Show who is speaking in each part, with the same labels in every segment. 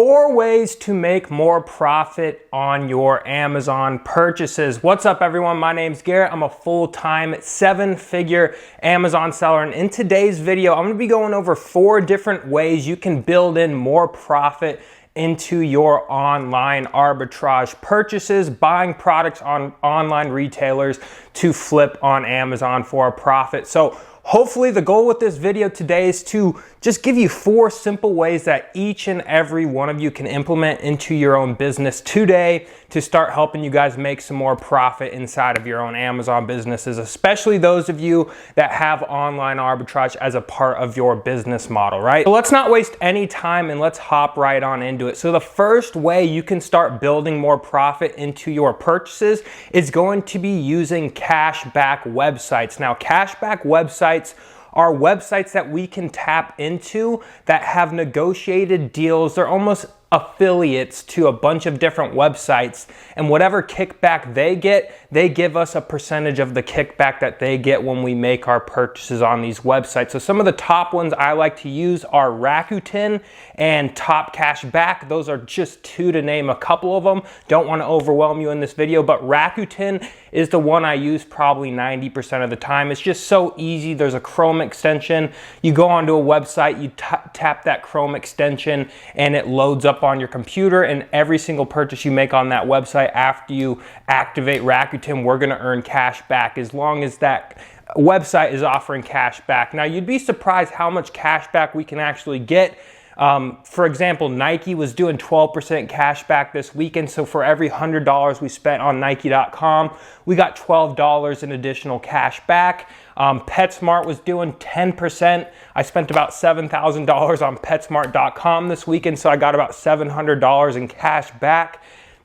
Speaker 1: 4 ways to make more profit on your Amazon purchases. What's up, everyone? My name's Garrett. I'm a full-time 7-figure Amazon seller, and in today's video, I'm gonna be going over 4 different ways you can build in more profit into your online arbitrage purchases, buying products on online retailers to flip on Amazon for a profit. So hopefully the goal with this video today is to just give you 4 simple ways that each and every one of you can implement into your own business today to start helping you guys make some more profit inside of your own Amazon businesses, especially those of you that have online arbitrage as a part of your business model, right? So let's not waste any time and let's hop right on into it. So the first way you can start building more profit into your purchases is going to be using cashback websites. Now, cashback websites are websites that we can tap into that have negotiated deals. They're almost affiliates to a bunch of different websites, and whatever kickback they get, they give us a percentage of the kickback that they get when we make our purchases on these websites. So some of the top ones I like to use are Rakuten and Top Cashback. Those are just 2 to name a couple of them. Don't want to overwhelm you in this video, but Rakuten is the one I use probably 90% of the time. It's just so easy. There's a Chrome extension. You go onto a website, you tap that Chrome extension, and it loads up on your computer, and every single purchase you make on that website after you activate Rakuten, we're going to earn cash back as long as that website is offering cash back. Now, you'd be surprised how much cash back we can actually get. For example, Nike was doing 12% cash back this weekend. So for every $100 we spent on Nike.com, we got $12 in additional cash back. PetSmart was doing 10%. I spent about $7,000 on PetSmart.com this weekend, so I got about $700 in cash back.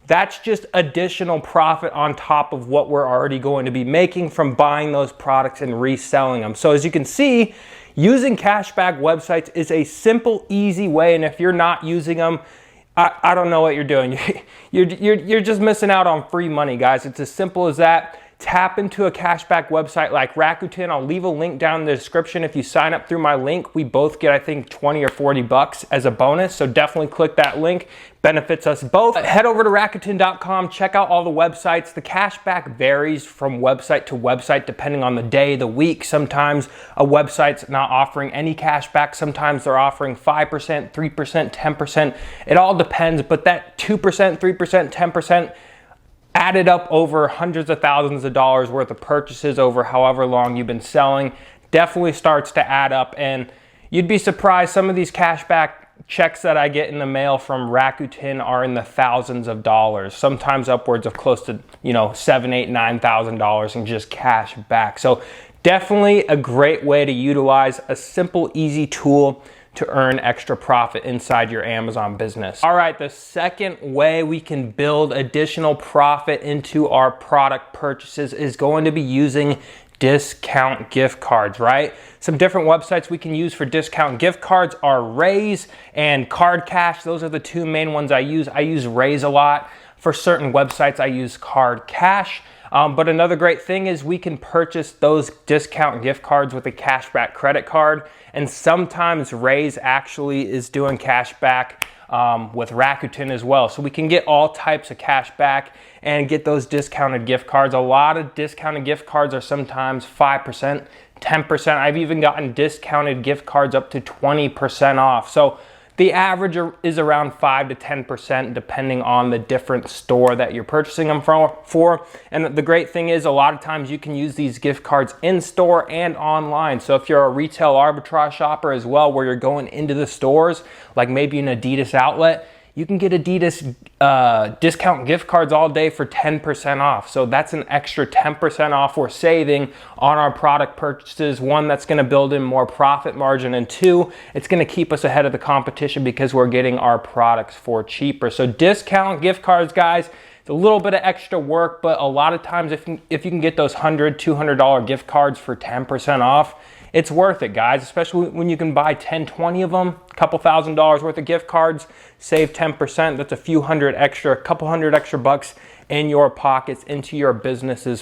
Speaker 1: That's just additional profit on top of what we're already going to be making from buying those products and reselling them. So as you can see, using cashback websites is a simple, easy way, and if you're not using them, I don't know what you're doing. You're just missing out on free money, guys. It's as simple as that. Tap into a cashback website like Rakuten. I'll leave a link down in the description. If you sign up through my link, we both get, I think, 20 or 40 bucks as a bonus. So definitely click that link. Benefits us both. Head over to Rakuten.com, check out all the websites. The cashback varies from website to website depending on the day, the week. Sometimes a website's not offering any cashback. Sometimes they're offering 5%, 3%, 10%. It all depends, but that 2%, 3%, 10%, added up over hundreds of thousands of dollars worth of purchases over however long you've been selling definitely starts to add up, and you'd be surprised some of these cashback checks that I get in the mail from Rakuten are in the thousands of dollars, sometimes upwards of close to, $7,000, $8,000, $9,000 in just cash back. So definitely a great way to utilize a simple, easy tool to earn extra profit inside your Amazon business. All right, the second way we can build additional profit into our product purchases is going to be using discount gift cards, right? Some different websites we can use for discount gift cards are Raise and Card Cash. Those are the 2 main ones I use. I use Raise a lot. For certain websites, I use Card Cash. But another great thing is we can purchase those discount gift cards with a cashback credit card. And sometimes Raise actually is doing cashback with Rakuten as well. So we can get all types of cash back and get those discounted gift cards. A lot of discounted gift cards are sometimes 5%, 10%. I've even gotten discounted gift cards up to 20% off. So the average is around 5 to 10% depending on the different store that you're purchasing them for. And the great thing is a lot of times you can use these gift cards in store and online. So if you're a retail arbitrage shopper as well, where you're going into the stores, like maybe an Adidas outlet, you can get Adidas discount gift cards all day for 10% off. So that's an extra 10% off we're saving on our product purchases. 1, that's gonna build in more profit margin, and 2, it's gonna keep us ahead of the competition because we're getting our products for cheaper. So discount gift cards, guys, it's a little bit of extra work, but a lot of times if you can get those $100, $200 gift cards for 10% off, it's worth it, guys, especially when you can buy 10, 20 of them, a couple $1,000s worth of gift cards, save 10%. That's a few hundred extra, a couple hundred extra bucks in your pockets into your business's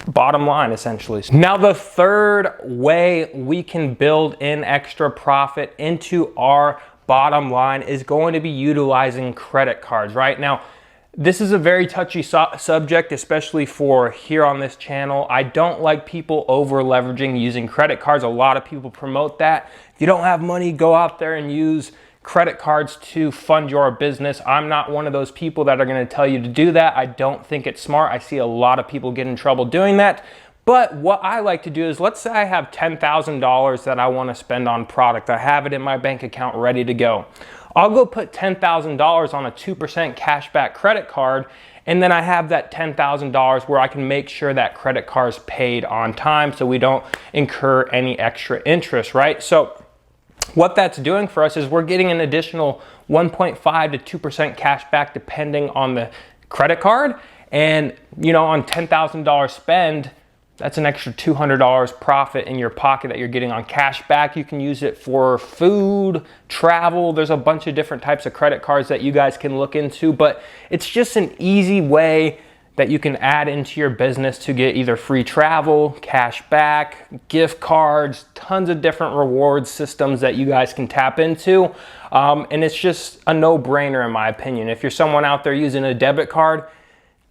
Speaker 1: bottom line, essentially. Now, the third way we can build in extra profit into our bottom line is going to be utilizing credit cards. Right now, this is a very touchy subject, especially for here on this channel. I don't like people over leveraging using credit cards. A lot of people promote that. If you don't have money, go out there and use credit cards to fund your business. I'm not one of those people that are going to tell you to do that. I don't think it's smart. I see a lot of people get in trouble doing that. But what I like to do is, let's say I have $10,000 that I want to spend on product. I have it in my bank account ready to go. I'll go put $10,000 on a 2% cashback credit card, and then I have that $10,000 where I can make sure that credit card is paid on time so we don't incur any extra interest, right? So what that's doing for us is we're getting an additional 1.5 to 2% cash back depending on the credit card. And on $10,000 spend, that's an extra $200 profit in your pocket that you're getting on cash back. You can use it for food, travel. There's a bunch of different types of credit cards that you guys can look into, but it's just an easy way that you can add into your business to get either free travel, cash back, gift cards, tons of different reward systems that you guys can tap into. And it's just a no-brainer in my opinion. If you're someone out there using a debit card,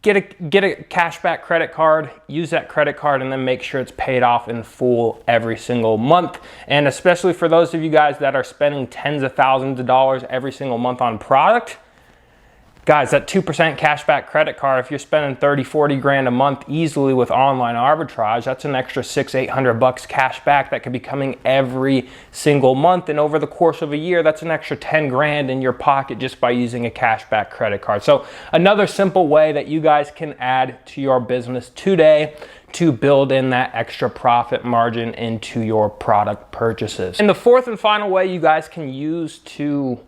Speaker 1: get a cashback credit card, use that credit card, and then make sure it's paid off in full every single month. And especially for those of you guys that are spending tens of thousands of dollars every single month on product, guys, that 2% cashback credit card, if you're spending 30, 40 grand a month easily with online arbitrage, that's an extra $600-800 cash back that could be coming every single month. And over the course of a year, that's an extra 10 grand in your pocket just by using a cashback credit card. So another simple way that you guys can add to your business today to build in that extra profit margin into your product purchases. And the fourth and final way you guys can use to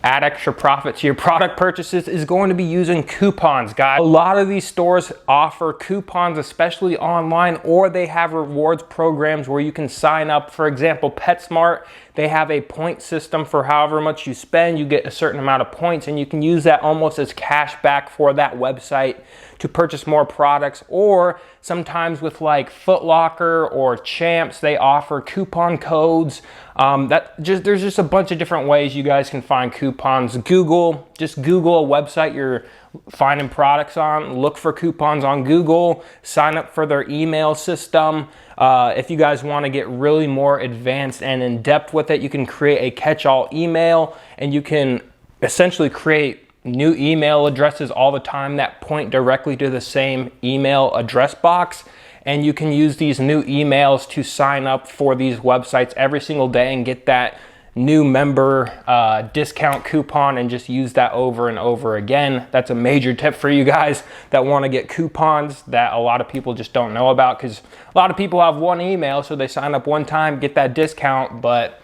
Speaker 1: add extra profit to your product purchases is going to be using coupons, guys. A lot of these stores offer coupons, especially online, or they have rewards programs where you can sign up. For example, PetSmart, they have a point system for however much you spend, you get a certain amount of points, and you can use that almost as cash back for that website to purchase more products. Or sometimes with like Foot Locker or Champs, they offer coupon codes. There's just a bunch of different ways you guys can find coupons. Just Google a website you're finding products on, look for coupons on Google, sign up for their email system. If you guys want to get really more advanced and in depth with it, you can create a catch-all email, and you can essentially create new email addresses all the time that point directly to the same email address box. And you can use these new emails to sign up for these websites every single day and get that new member discount coupon and just use that over and over again. That's a major tip for you guys that want to get coupons that a lot of people just don't know about, because a lot of people have one email, so they sign up one time, get that discount, but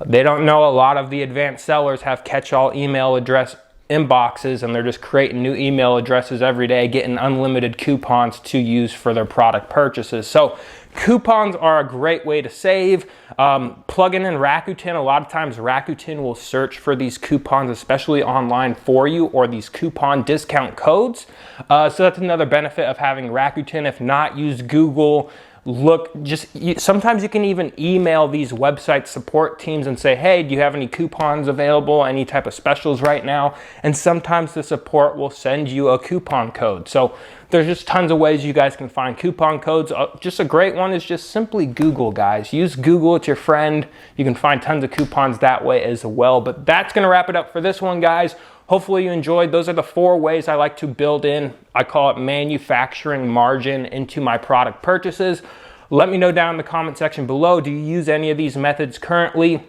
Speaker 1: they don't know a lot of the advanced sellers have catch-all email address inboxes, and they're just creating new email addresses every day, getting unlimited coupons to use for their product purchases. So coupons are a great way to save. Plugging in Rakuten, a lot of times Rakuten will search for these coupons, especially online for you, or these coupon discount codes. So that's another benefit of having Rakuten. If not, use Google. Sometimes you can even email these website support teams and say, hey, do you have any coupons available, any type of specials right now? And sometimes the support will send you a coupon code. So there's just tons of ways you guys can find coupon codes. Just a great one is just simply Google, guys. Use Google, it's your friend. You can find tons of coupons that way as well. But that's gonna wrap it up for this one, guys. Hopefully you enjoyed. Those are the 4 ways I like to build in, I call it manufacturing margin, into my product purchases. Let me know down in the comment section below, do you use any of these methods currently?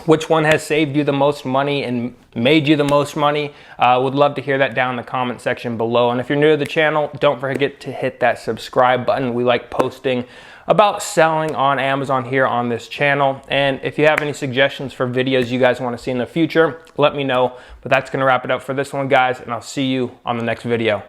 Speaker 1: Which one has saved you the most money and made you the most money? Would love to hear that down in the comment section below. And if you're new to the channel, don't forget to hit that subscribe button. We like posting about selling on Amazon here on this channel. And if you have any suggestions for videos you guys want to see in the future, let me know. But that's going to wrap it up for this one, guys, and I'll see you on the next video.